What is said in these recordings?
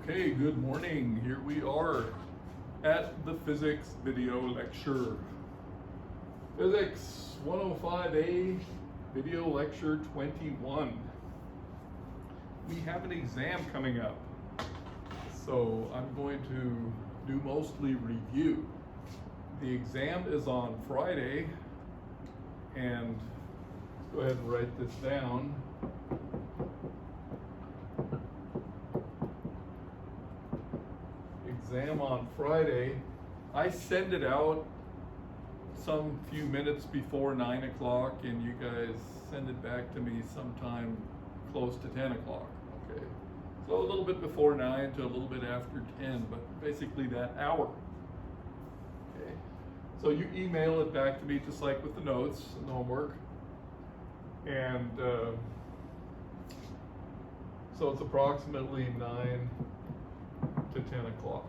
Okay, good morning. Here we are at the physics video lecture. Physics 105A, video lecture 21. We have an exam coming up, so I'm going to do mostly review. The exam is on Friday, and let's go ahead and write this down. Exam on Friday. I send it out some few minutes before 9 o'clock, and you guys send it back to me sometime close to 10 o'clock. Okay, so a little bit before 9 to a little bit after 10, but basically that hour. Okay, so you email it back to me just like with the notes and the homework, and so it's approximately 9 to 10 o'clock.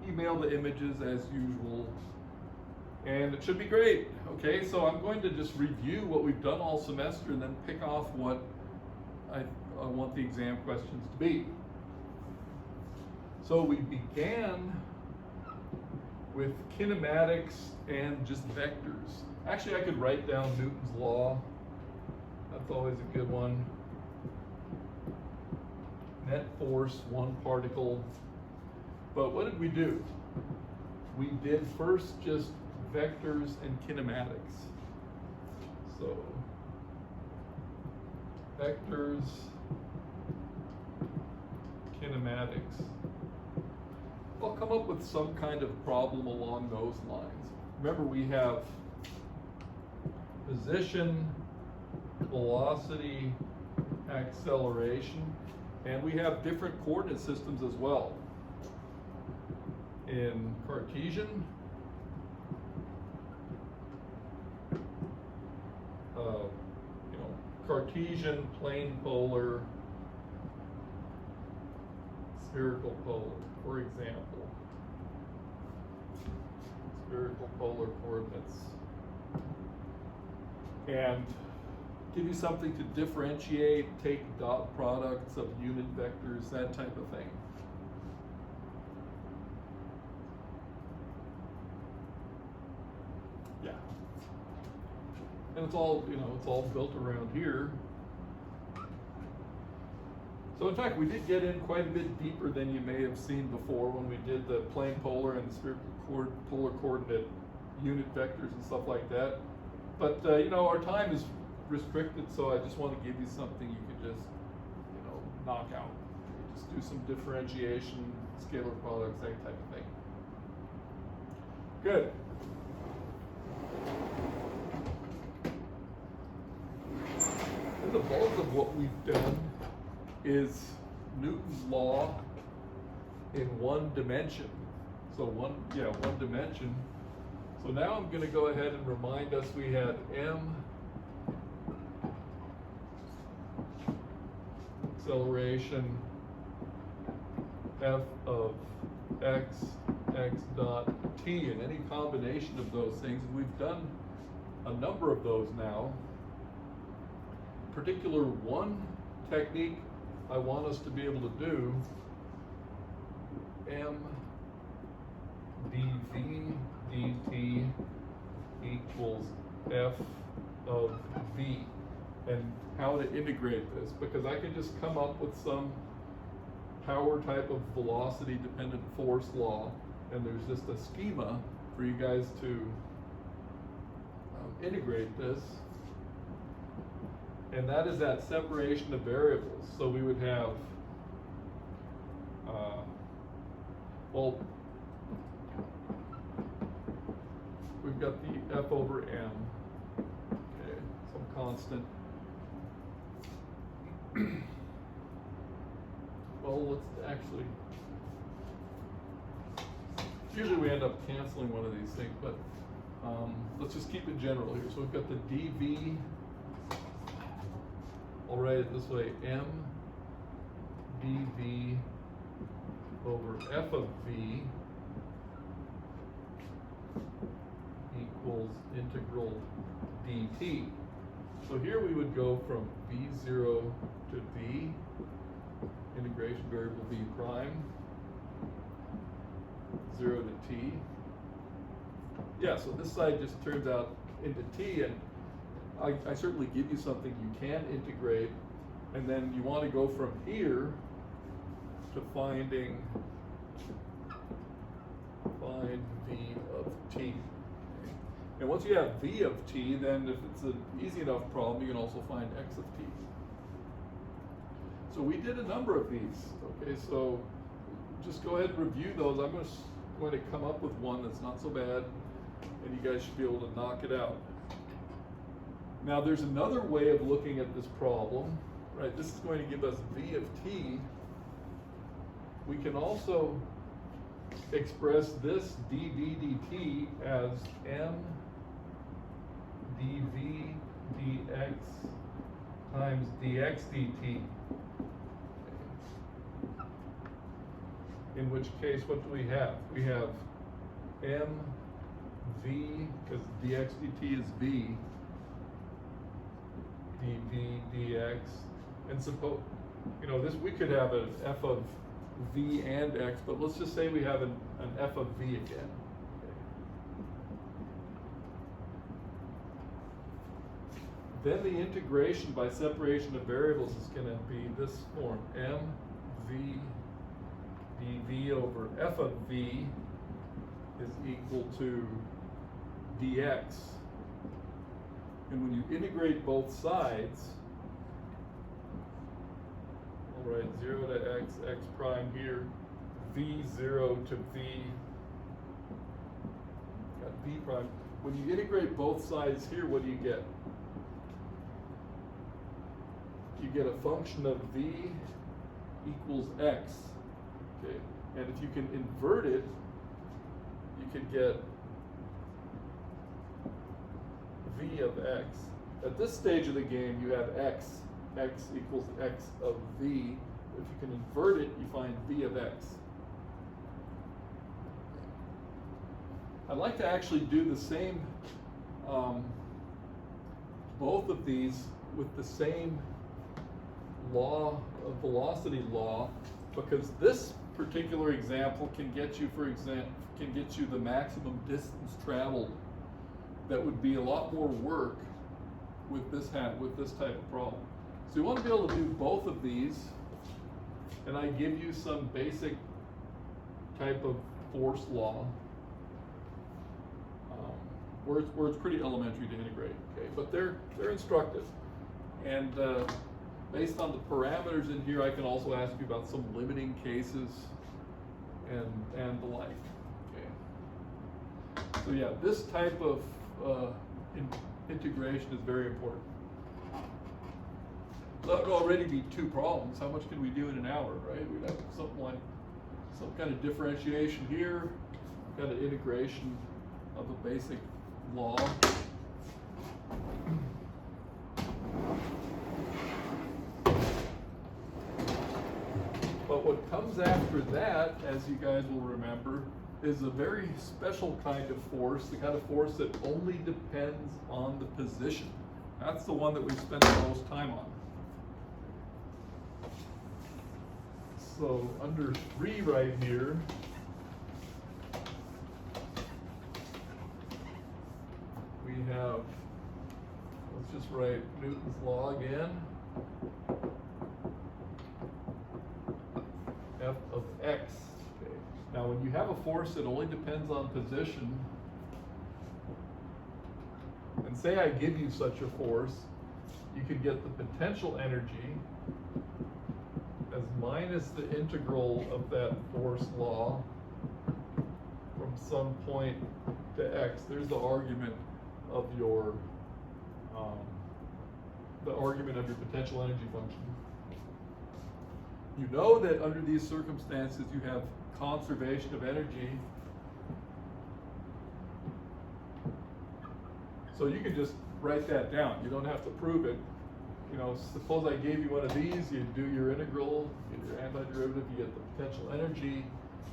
Email the images as usual, and it should be great. Okay, so I'm going to just review what we've done all semester and then pick off what I want the exam questions to be. So we began with kinematics and just vectors. Actually, I could write down Newton's law. That's always a good one. Net force, one particle. But what did we do? We did first just vectors and kinematics. So, vectors, kinematics. I'll come up with some kind of problem along those lines. Remember, we have position, velocity, acceleration, and we have different coordinate systems as well. In Cartesian, Cartesian, plane polar, spherical polar, for example. Spherical polar coordinates. And give you something to differentiate, take dot products of unit vectors, that type of thing. Yeah. And it's all, it's all built around here. So in fact, we did get in quite a bit deeper than you may have seen before when we did the plane polar and the spherical polar coordinate unit vectors and stuff like that. But our time is restricted, so I just want to give you something you could just, knock out. Just do some differentiation, scalar products, that type of thing. Good. And the bulk of what we've done is Newton's law in one dimension. So one dimension. So now I'm going to go ahead and remind us we had m acceleration f of x dot t, and any combination of those things. And we've done a number of those now. In particular, one technique I want us to be able to do, m dv dt equals f of v, and how to integrate this, because I can just come up with some power type of velocity dependent force law, and there's just a schema for you guys to integrate this, and that is that separation of variables. So we would have we've got the f over m, okay, some constant. Well, let's actually, usually we end up canceling one of these things, but let's just keep it general here. So we've got the dv, I'll write it this way, m dv over f of v equals integral dt. So here we would go from v0 to v, integration variable v prime, 0 to t. Yeah, so this side just turns out into t, and I certainly give you something you can integrate, and then you want to go from here to find v of t. And once you have v of t, then if it's an easy enough problem, you can also find x of t. So we did a number of these, okay? So just go ahead and review those. I'm going to come up with one that's not so bad, and you guys should be able to knock it out. Now there's another way of looking at this problem, right? This is going to give us v of t. We can also express this dv dt as m dv dx times dx dt. In which case, what do we have? We have mv, because dx dt is v, dv dx, and suppose, this, we could have an f of v and x, but let's just say we have an f of v again. Okay. Then the integration by separation of variables is going to be this form, mv dv over f of v is equal to dx. And when you integrate both sides, all right, 0 to x, x prime here, v0 to v, got v prime. When you integrate both sides here, what do you get? You get a function of v equals x, okay? And if you can invert it, you could get v of x. At this stage of the game, you have x equals x of v. If you can invert it, you find v of x. I'd like to actually do the same, both of these with the same law, velocity law, because this particular example can get you, can get you the maximum distance traveled. That would be a lot more work with this type of problem. So you want to be able to do both of these, and I give you some basic type of force law, where it's pretty elementary to integrate, okay? But they're instructive, and based on the parameters in here, I can also ask you about some limiting cases and the like, okay? So yeah, this type of integration is very important. That would already be 2 problems. How much can we do in an hour, right? We'd have something like some kind of differentiation here, kind of integration of a basic law. But what comes after that, as you guys will remember, is a very special kind of force, the kind of force that only depends on the position. That's the one that we spend the most time on. So under 3 right here, we have, let's just write Newton's law again. F of x. Okay. Now when you have a force that only depends on position, and say I give you such a force, you could get the potential energy as minus the integral of that force law from some point to x. There's the argument of your potential energy function. You know that under these circumstances you have conservation of energy. So you can just write that down. You don't have to prove it. Suppose I gave you one of these, you do your integral, get your antiderivative, you get the potential energy,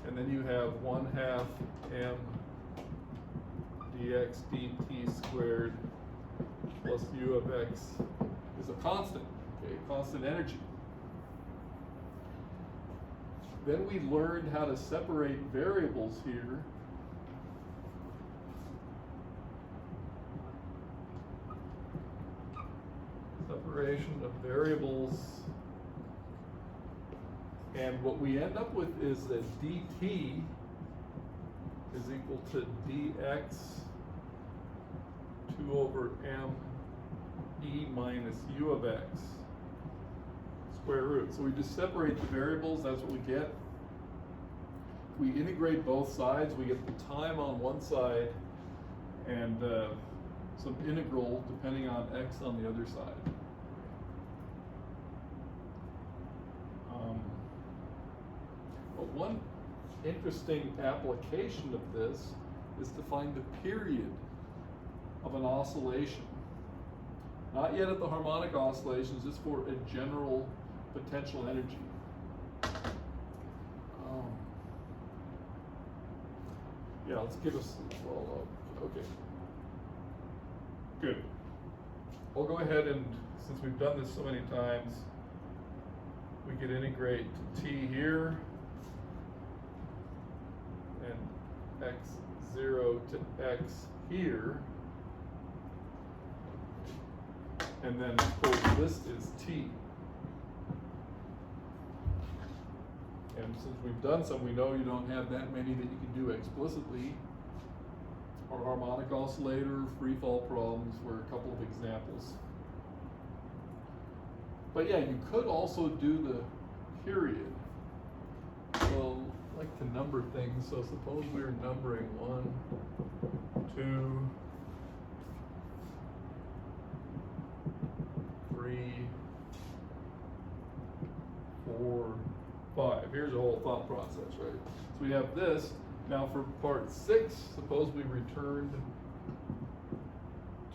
and then you have 1/2 m dx dt squared plus u of x is a constant, okay, constant energy. Then we learned how to separate variables here. Separation of variables. And what we end up with is that dt is equal to dx 2 over m e minus u of x square root. So we just separate the variables, that's what we get. We integrate both sides, we get the time on one side and some integral depending on x on the other side. But one interesting application of this is to find the period of an oscillation. Not yet at the harmonic oscillations, just for a general potential energy. Yeah, let's give us, well, okay. Good. We'll go ahead and, since we've done this so many times, we could integrate to t here, and x0 to x here, and then of course this is t. And since we've done some, we know you don't have that many that you can do explicitly. Our harmonic oscillator, free fall problems were a couple of examples. But yeah, you could also do the period. Well, I like to number things, so suppose we were numbering 1, 2, 3, 4, 5. Here's a whole thought process, right? So we have this. Now for part 6, suppose we returned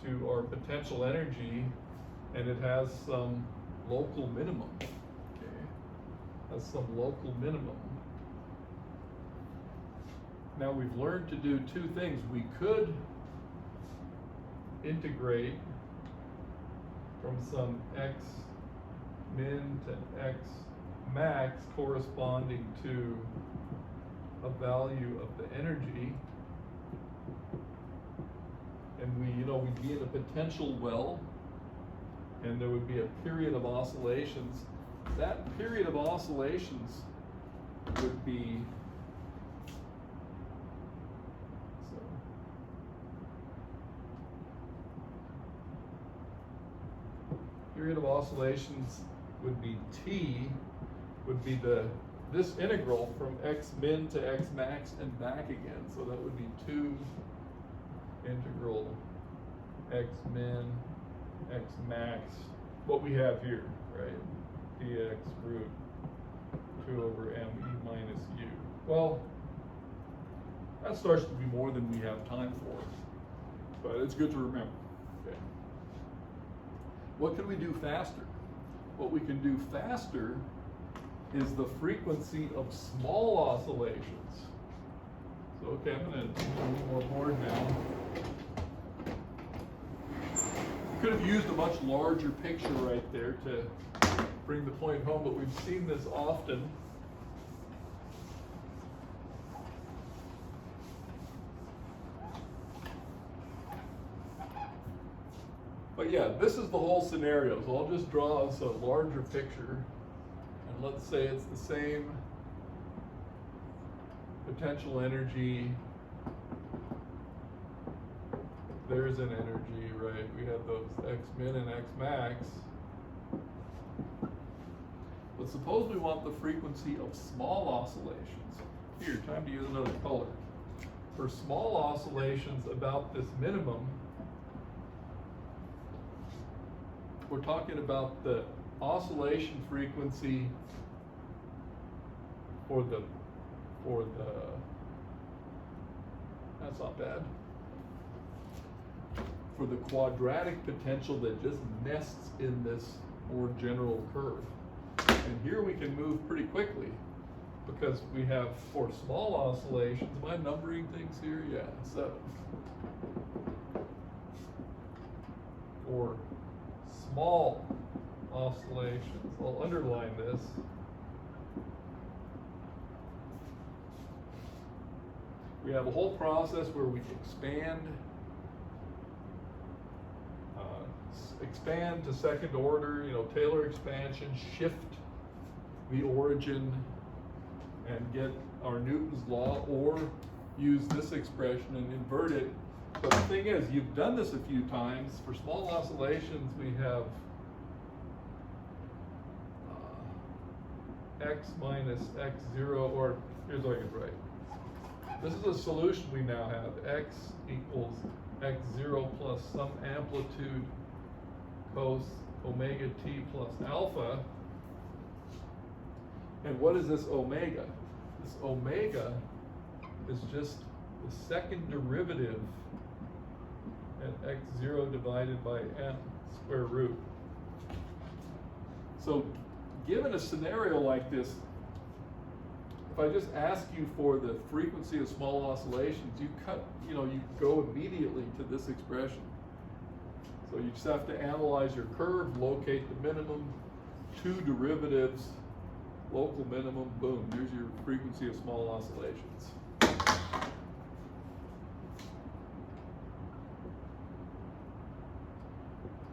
to our potential energy and it has some local minimum, okay? Has some local minimum. Now we've learned to do two things. We could integrate from some x min to x max corresponding to a value of the energy, and we'd be in a potential well, and there would be a period of oscillations. That period of oscillations would be period of oscillations would be t, would be this integral from x min to x max and back again. So that would be 2 integral x min, x max, what we have here, right? Dx root 2 over m e minus u. Well, that starts to be more than we have time for, but it's good to remember. Okay. What can we do faster? What we can do faster is the frequency of small oscillations. So, okay, I'm going to do a little more board now. Could have used a much larger picture right there to bring the point home, but we've seen this often. But yeah, this is the whole scenario. So I'll just draw us a larger picture. And let's say it's the same potential energy. There's an energy, right? We have those x min and x max. But suppose we want the frequency of small oscillations. Here, time to use another color. For small oscillations about this minimum, we're talking about the oscillation frequency for the, that's not bad, for the quadratic potential that just nests in this more general curve. And here we can move pretty quickly because we have, for small oscillations, am I numbering things here? Yeah, 7. For small oscillations, I'll underline this. We have a whole process where we expand to second order, Taylor expansion, shift the origin and get our Newton's law, or use this expression and invert it. But the thing is, you've done this a few times. For small oscillations, we have x minus x0, or here's what I get right. This is a solution we now have. X equals x0 plus some amplitude cos omega t plus alpha. And what is this omega? This omega is just the second derivative at x0 divided by m square root. So given a scenario like this, if I just ask you for the frequency of small oscillations, you go immediately to this expression. So you just have to analyze your curve, locate the minimum, two derivatives, local minimum, boom, there's your frequency of small oscillations.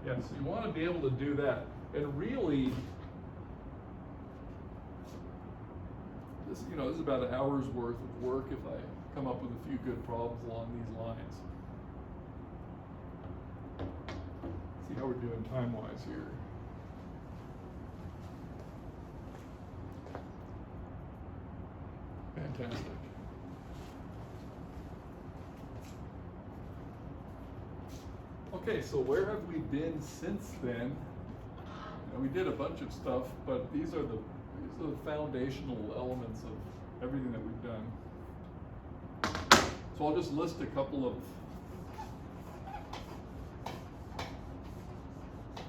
Yeah, so you want to be able to do that. And really, this is about an hour's worth of work if I come up with a few good problems along these lines. See how we're doing time-wise here. Fantastic. Okay, so where have we been since then? We did a bunch of stuff, but these are the foundational elements of everything that we've done. So I'll just list a couple of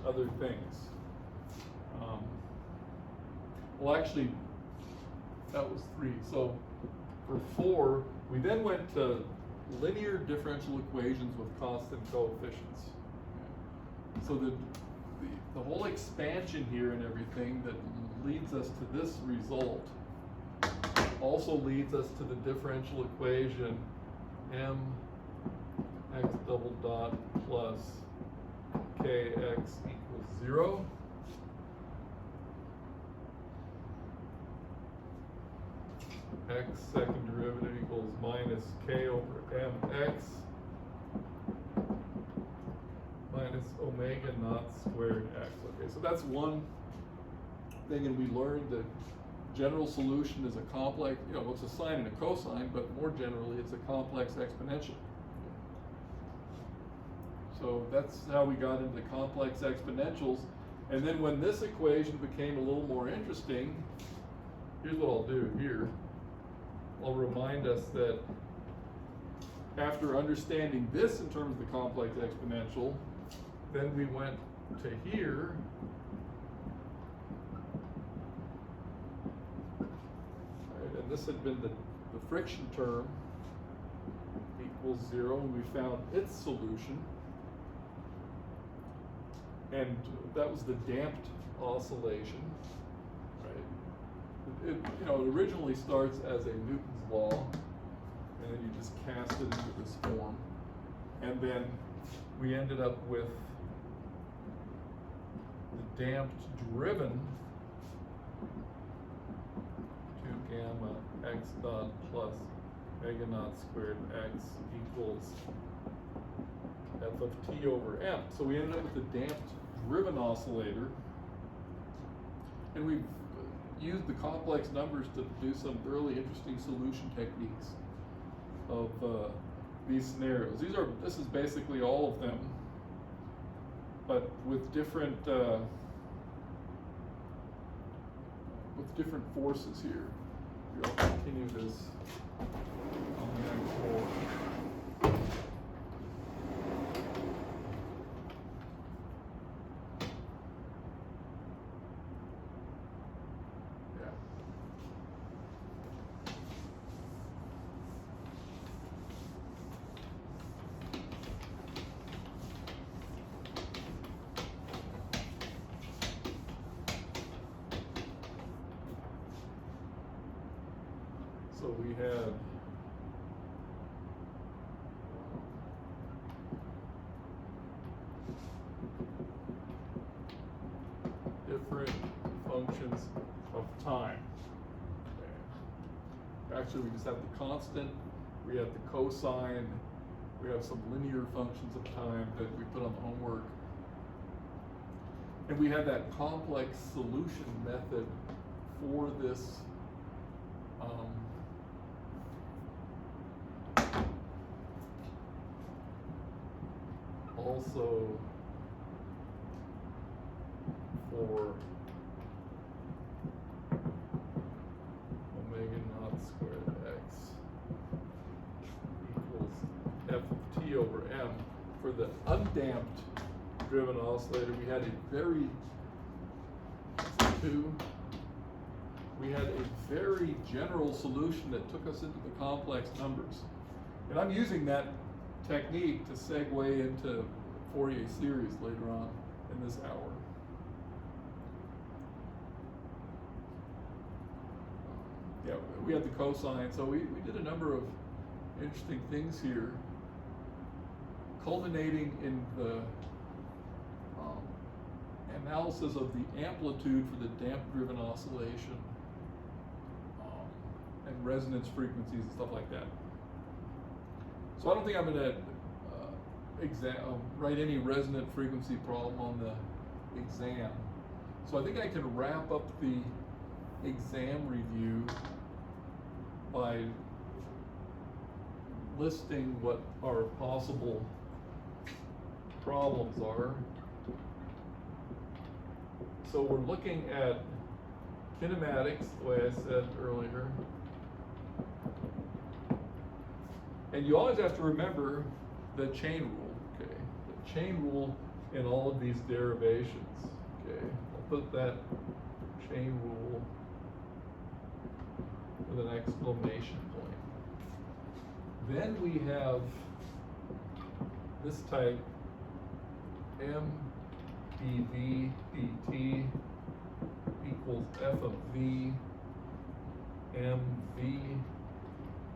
other things. Well, actually, that was 3. So for 4, we then went to linear differential equations with constant coefficients. So the whole expansion here and everything that leads us to this result also leads us to the differential equation m x double dot plus kx equals 0. X second derivative equals minus k over mx minus omega naught squared x. Okay, so that's one thing, and we learned that general solution is a complex, it's a sine and a cosine, but more generally it's a complex exponential. So that's how we got into complex exponentials. And then when this equation became a little more interesting, here's what I'll do here. I'll remind us that after understanding this in terms of the complex exponential, then we went to here. Right, and this had been the friction term equals 0, and we found its solution. And that was the damped oscillation. Right? It originally starts as a Newton's law, and then you just cast it into this form. And then we ended up with the damped driven 2 gamma x dot plus omega naught squared x equals f of t over m. So we ended up with the damped driven oscillator, and we've used the complex numbers to do some really interesting solution techniques of these scenarios. This is basically all of them, but with different forces here. We'll continue this on the next board. So we had functions of time. Okay. Actually, we just have the constant, we have the cosine, we have some linear functions of time that we put on the homework. And we have that complex solution method for this also for omega naught squared x equals f of t over m. For the undamped driven oscillator, we had a very general solution that took us into the complex numbers. And I'm using that technique to segue into Fourier series later on in this hour. Yeah, we had the cosine, so we did a number of interesting things here, culminating in the analysis of the amplitude for the damped-driven oscillation and resonance frequencies and stuff like that. So I don't think I'm going to write any resonant frequency problem on the exam. So I think I can wrap up the exam review by listing what our possible problems are. So we're looking at kinematics, the way I said earlier. And you always have to remember the chain rule, okay? The chain rule in all of these derivations, okay? I'll put that chain rule with an exclamation point. Then we have this type, m dv dt equals f of v mv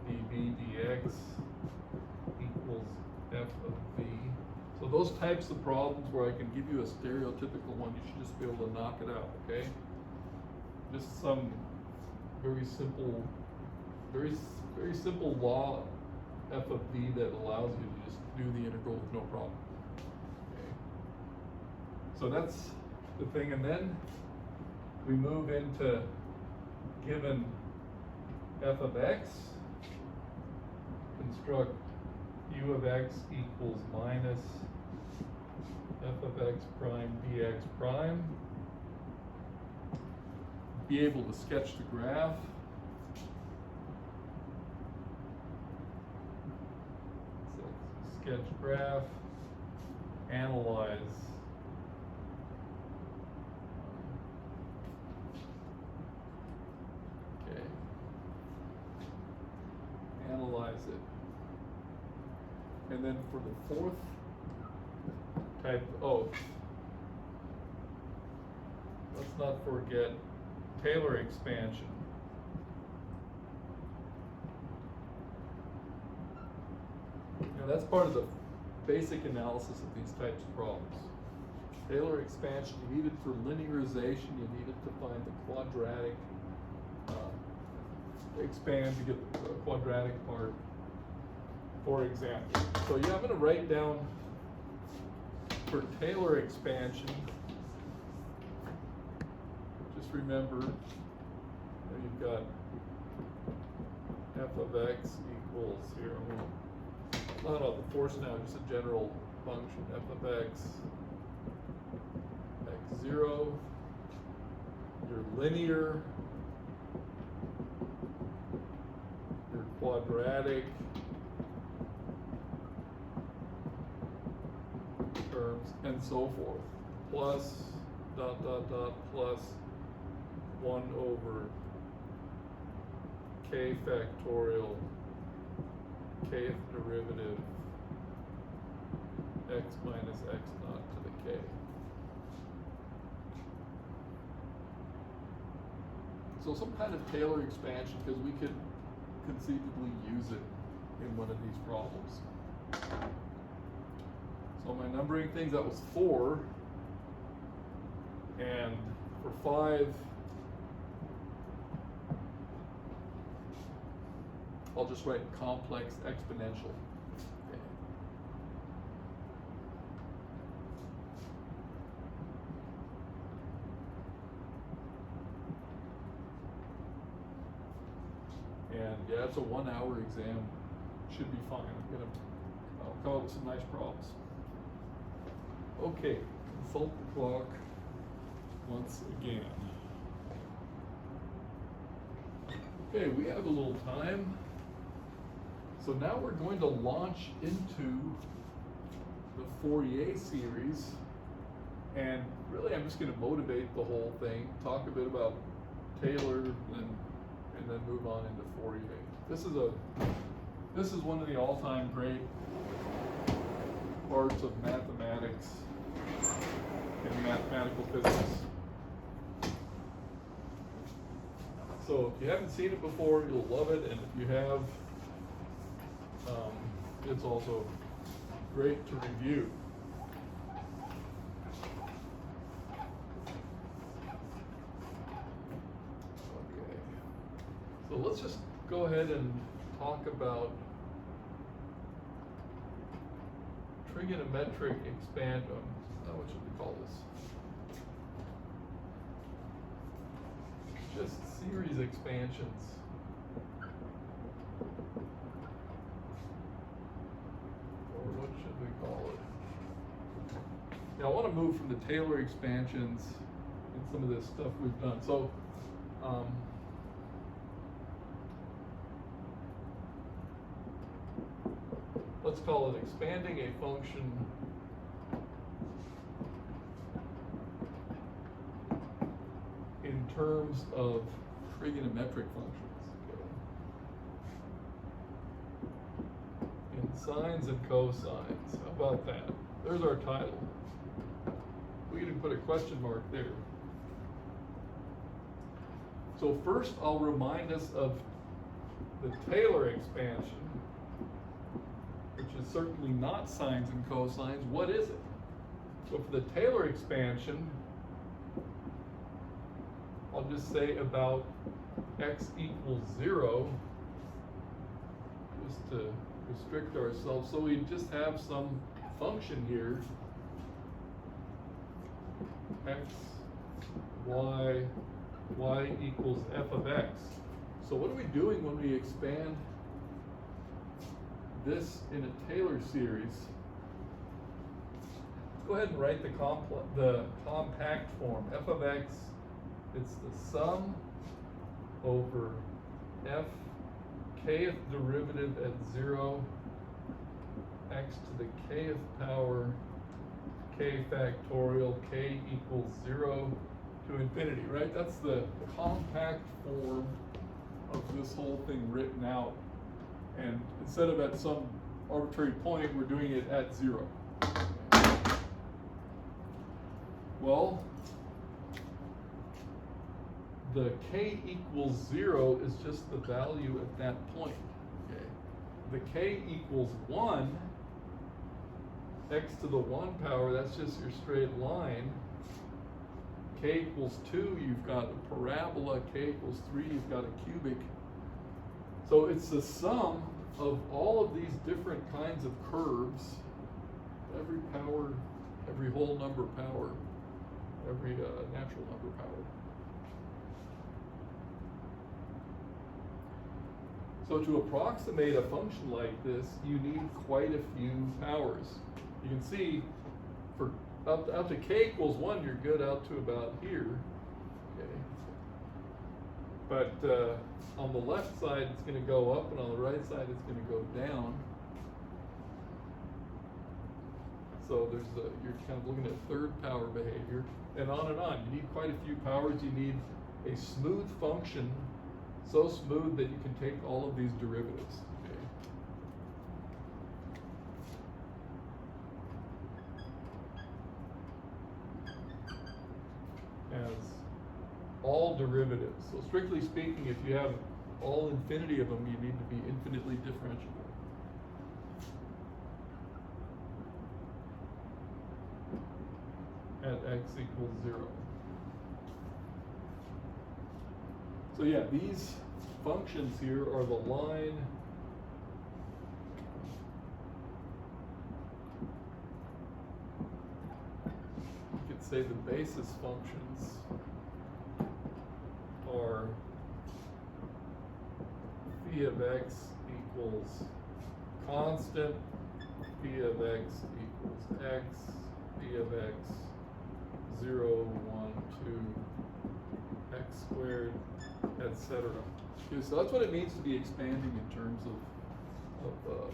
dv dx equals f of v. So those types of problems where I can give you a stereotypical one, you should just be able to knock it out, okay? Just some very simple law f of v that allows you to just do the integral with no problem. So that's the thing, and then we move into given f of x, construct u of x equals minus f of x prime dx prime. Be able to sketch the graph. So sketch graph, analyze. Analyze it. And then for the fourth type, let's not forget Taylor expansion. Now that's part of the basic analysis of these types of problems. Taylor expansion, you need it for linearization, you need it to find the quadratic expand to get the quadratic part, for example. So yeah, I'm going to write down for Taylor expansion, just remember that you've got f of x equals here, not on the force now, just a general function, f of x, x0, your linear, quadratic terms, and so forth, plus plus 1 over k factorial kth derivative x minus x naught to the k. So some kind of Taylor expansion, because we could conceivably use it in one of these problems. So my numbering things, that was 4, and for 5, I'll just write complex exponential. And yeah, it's a 1 hour exam. Should be fine. I'll come up with some nice problems. Okay, consult the clock once again. Okay, we have a little time. So now we're going to launch into the Fourier series. And really I'm just going to motivate the whole thing, talk a bit about Taylor, and then move on into Fourier. This is one of the all-time great parts of mathematics and mathematical physics. So if you haven't seen it before, you'll love it, and if you have, it's also great to review. So let's just go ahead and talk about trigonometric expansion. What should we call this? Just series expansions. Or what should we call it? Now I want to move from the Taylor expansions and some of this stuff we've done. So let's call it expanding a function in terms of trigonometric functions. In sines and cosines. How about that? There's our title. We can put a question mark there. So first I'll remind us of the Taylor expansion, which is certainly not sines and cosines. What is it? So for the Taylor expansion, I'll just say about x equals 0, just to restrict ourselves. So we just have some function here, x, y equals f of x. So what are we doing when we expand this in a Taylor series? Let's go ahead and write the compact form. F of x, it's the sum over f kth derivative at 0, x to the kth power, k factorial, k equals 0 to infinity, right? That's the compact form of this whole thing written out. And instead of at some arbitrary point, we're doing it at 0. Well, the k equals 0 is just the value at that point. Okay. The k equals 1, x to the 1 power, that's just your straight line. K equals 2, you've got a parabola. K equals 3, you've got a cubic. So it's the sum of all of these different kinds of curves, every power, every whole number power, every natural number power. So to approximate a function like this, you need quite a few powers. You can see for up to k equals 1, you're good out to about here. Okay. But on the left side, it's going to go up, and on the right side, it's going to go down. So you're kind of looking at third power behavior, and on and on. You need quite a few powers. You need a smooth function, so smooth that you can take all of these derivatives. As all derivatives. So strictly speaking, if you have all infinity of them, you need to be infinitely differentiable. At x equals 0. So yeah, these functions here are the line say the basis functions are phi of x equals constant, phi of x equals x, phi of x 0, 1, 2, x squared, etc. Okay, so that's what it means to be expanding in terms of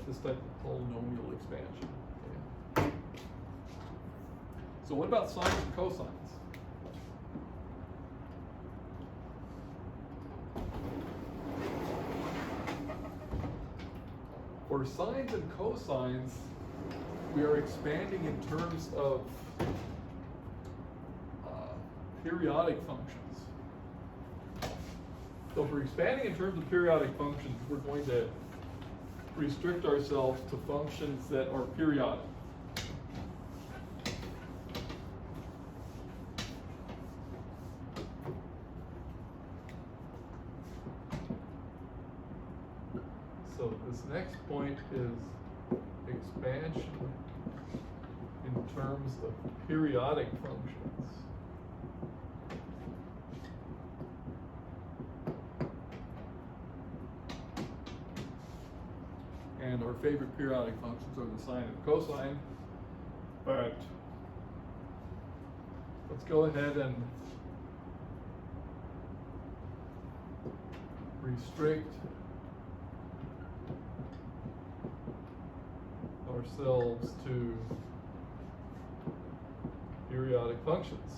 this type of polynomial expansion. Okay. So what about sines and cosines? For sines and cosines, we are expanding in terms of periodic functions. So if we're expanding in terms of periodic functions, we're going to restrict ourselves to functions that are periodic. So this next point is expansion in terms of periodic functions. And our favorite periodic functions are the sine and the cosine. But let's go ahead and restrict ourselves to periodic functions.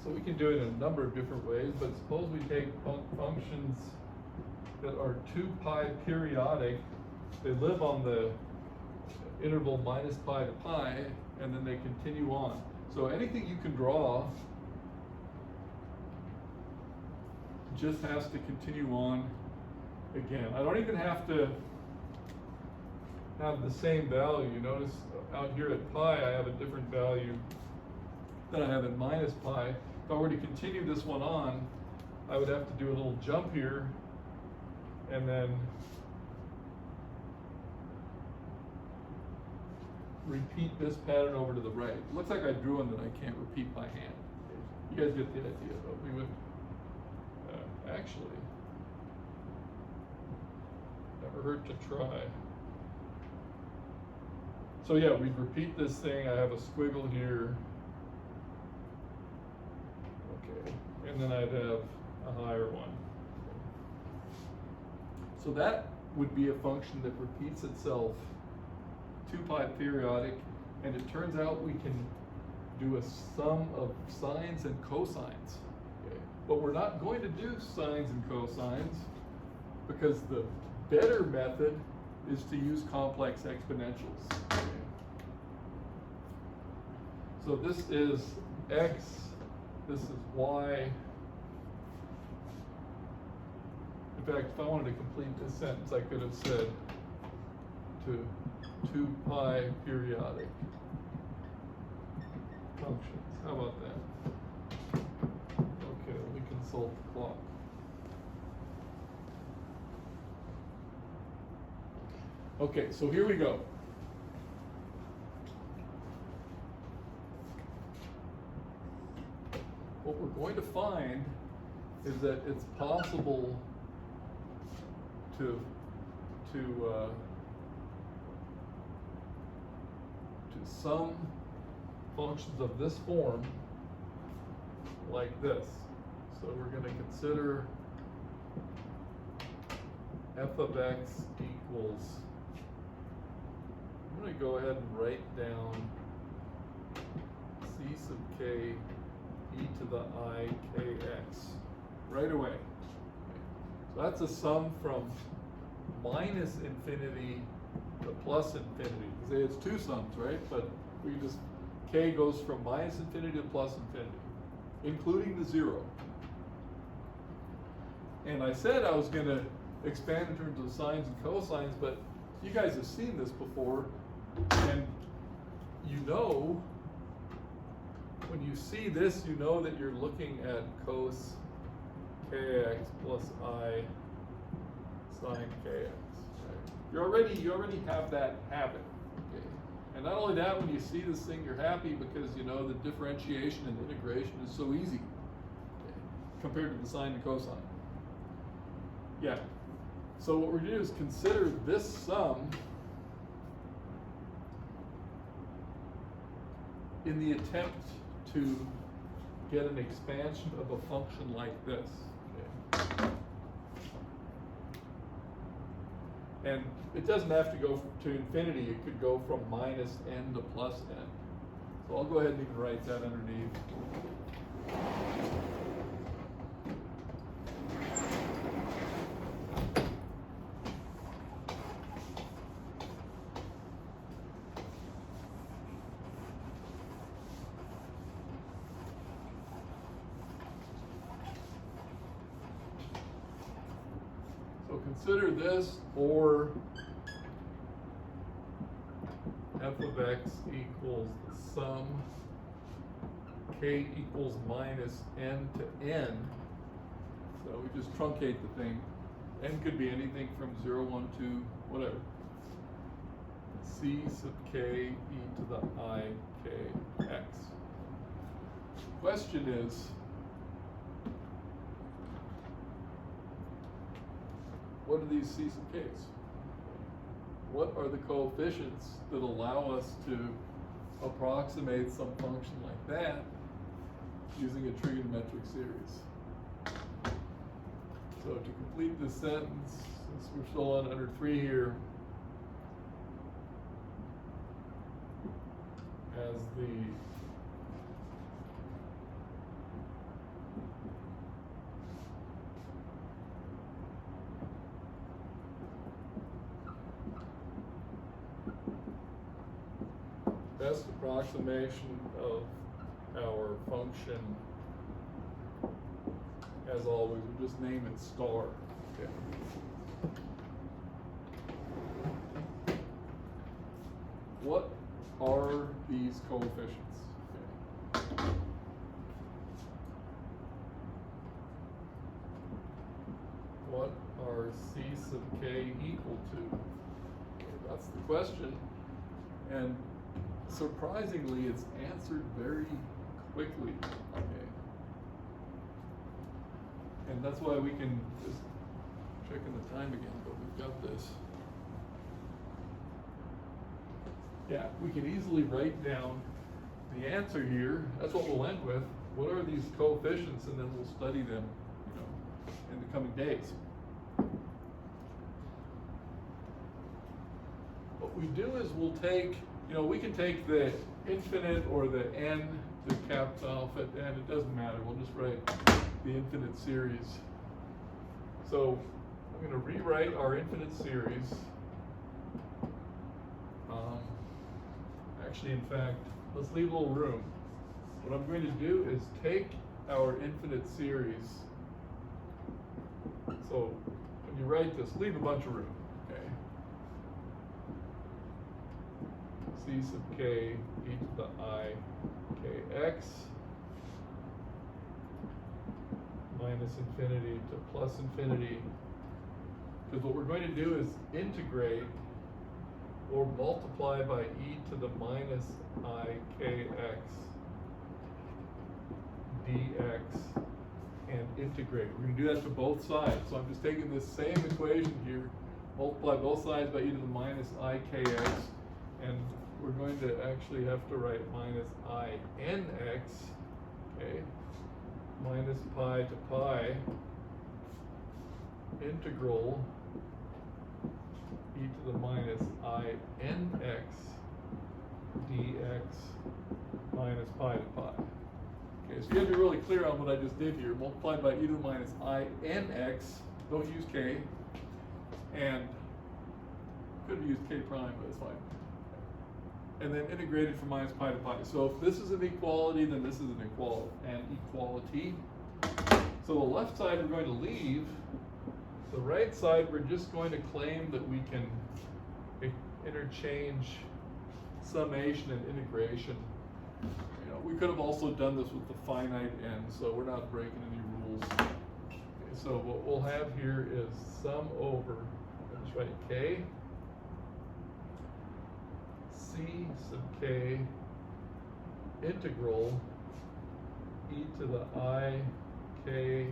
So we can do it in a number of different ways, but suppose we take functions that are 2 pi periodic, they live on the interval minus pi to pi, and then they continue on. So anything you can draw just has to continue on again. I don't even have to have the same value. Notice out here at pi, I have a different value than I have at minus pi. If I were to continue this one on, I would have to do a little jump here and then repeat this pattern over to the right. It looks like I drew one that I can't repeat by hand. You guys get the idea, though. We would actually never hurt to try. So yeah, we'd repeat this thing. I have a squiggle here. Okay, and then I'd have a higher one. So that would be a function that repeats itself 2 pi periodic, and it turns out we can do a sum of sines and cosines. Okay. But we're not going to do sines and cosines because the better method is to use complex exponentials. Okay. So this is x, this is y. In fact, if I wanted to complete this sentence, I could have said to 2 pi periodic functions. How about that? Okay, let me consult the clock. Okay, so here we go. What we're going to find is that it's possible to sum functions of this form like this. So we're going to consider f of x equals, I'm going to go ahead and write down c sub k e to the I kx right away. So that's a sum from minus infinity to plus infinity. Say it's two sums, right? But we just, k goes from minus infinity to plus infinity, including the 0. And I said I was going to expand in terms of sines and cosines, but you guys have seen this before, and you know, when you see this, you know that you're looking at cos kx plus I sine kx. Right? You already have that habit. Okay. And not only that, when you see this thing, you're happy because you know the differentiation and integration is so easy compared to the sine and cosine. Yeah. So what we're going to do is consider this sum in the attempt to get an expansion of a function like this. Okay. And it doesn't have to go to infinity, it could go from minus n to plus n. So I'll go ahead and even write that underneath. So consider this, or f of x equals the sum k equals minus n to n. So we just truncate the thing. N could be anything from 0, 1, 2, whatever. C sub k e to the I k x. Question is, what are these c sub k's? What are the coefficients that allow us to approximate some function like that using a trigonometric series? So to complete this sentence, since we're still on under 3 here, as the best approximation of our function, as always, we'll just name it star. Okay. What are these coefficients? Okay. What are c sub k equal to? Okay, that's the question. And surprisingly, it's answered very quickly. Okay. And that's why we can just check in the time again, but we've got this. Yeah, we can easily write down the answer here. That's what we'll end with. What are these coefficients? And then we'll study them, you know, in the coming days. What we do is we'll take, you know, we can take the infinite or the n to capital alpha n, it doesn't matter. We'll just write the infinite series. So I'm going to rewrite our infinite series. Actually, in fact, let's leave a little room. What I'm going to do is take our infinite series. So when you write this, leave a bunch of room. Okay. C sub k e to the I kx minus infinity to plus infinity. Because what we're going to do is integrate or multiply by e to the minus I kx dx and integrate. We're going to do that to both sides. So I'm just taking this same equation here, multiply both sides by e to the minus I kx, and we're going to actually have to write minus I nx, okay, minus pi to pi, integral e to the minus I nx dx minus pi to pi. Okay, so you have to be really clear on what I just did here. Multiplied by e to the minus I nx, don't use k, and could have used k prime, but it's fine. And then integrated from minus pi to pi. So if this is an equality, then this is an equality. So the left side we're going to leave. The right side we're just going to claim that we can interchange summation and integration. You know, we could have also done this with the finite n, so we're not breaking any rules. Okay, so what we'll have here is sum over, I'll just write k, c sub k integral e to the I k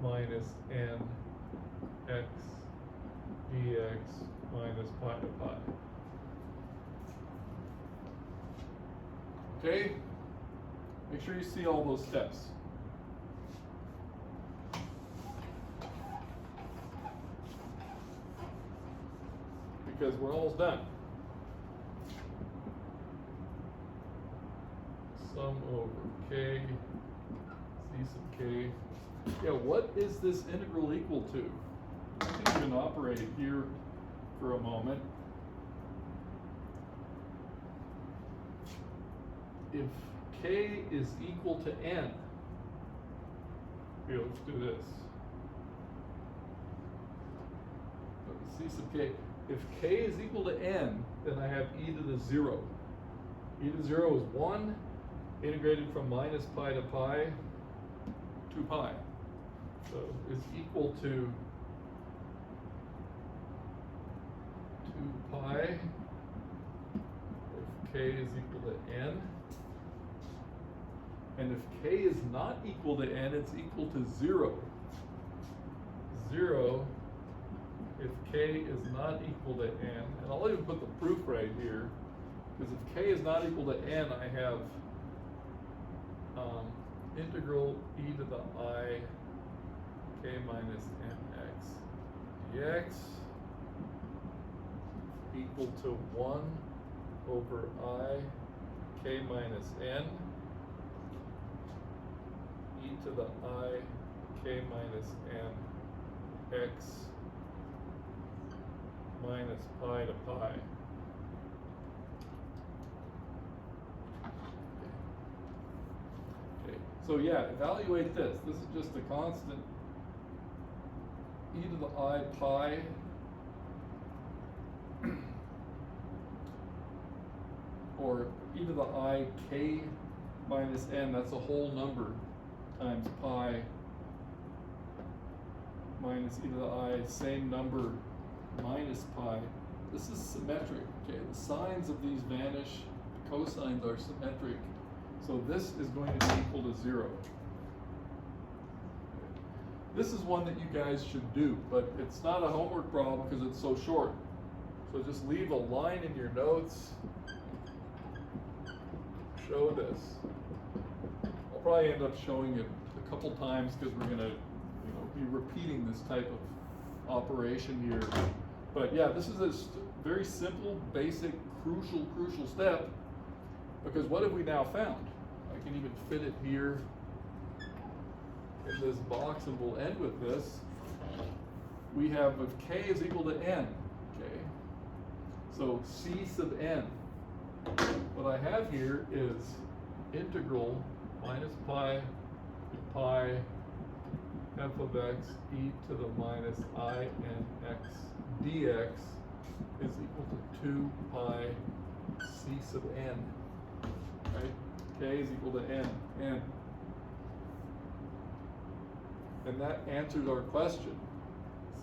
minus n x dx minus pi to pi. Okay? Make sure you see all those steps. Because we're almost done. Sum over k, c sub k. Yeah, what is this integral equal to? I think we can operate here for a moment. If k is equal to n, here, let's do this. C sub k. If k is equal to n, then I have e to the 0. E to the 0 is 1, integrated from minus pi to pi, 2 pi. So it's equal to 2 pi if k is equal to n. And if k is not equal to n, it's equal to 0. 0 if k is not equal to n, and I'll even put the proof right here, because if k is not equal to n, I have integral e to the I k minus nx dx equal to 1 over I k minus n e to the I k minus n x minus pi to pi. Okay, so yeah, evaluate this. This is just a constant e to the I pi or e to the I k minus n, that's a whole number, times pi minus e to the I, same number, minus pi. This is symmetric, okay? The signs of these vanish, the cosines are symmetric. So this is going to be equal to 0. This is one that you guys should do, but it's not a homework problem because it's so short. So just leave a line in your notes. Show this. I'll probably end up showing it a couple times because we're gonna, be repeating this type of operation here. But yeah, this is a very simple, basic, crucial step, because what have we now found? I can even fit it here in this box and we'll end with this. We have if k is equal to n, okay? So c sub n. What I have here is integral minus pi to pi f of x e to the minus I n x dx is equal to 2 pi c sub n, right? K is equal to n. And that answers our question.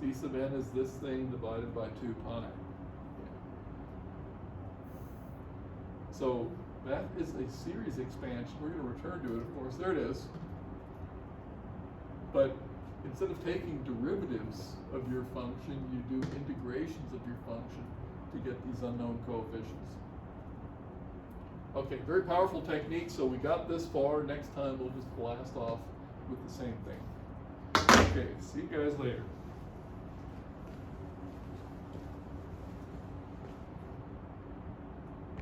C sub n is this thing divided by 2 pi. So that is a series expansion. We're going to return to it, of course. There it is. But instead of taking derivatives of your function, you do integrations of your function to get these unknown coefficients. Okay, very powerful technique. So we got this far. Next time we'll just blast off with the same thing. Okay, see you guys later.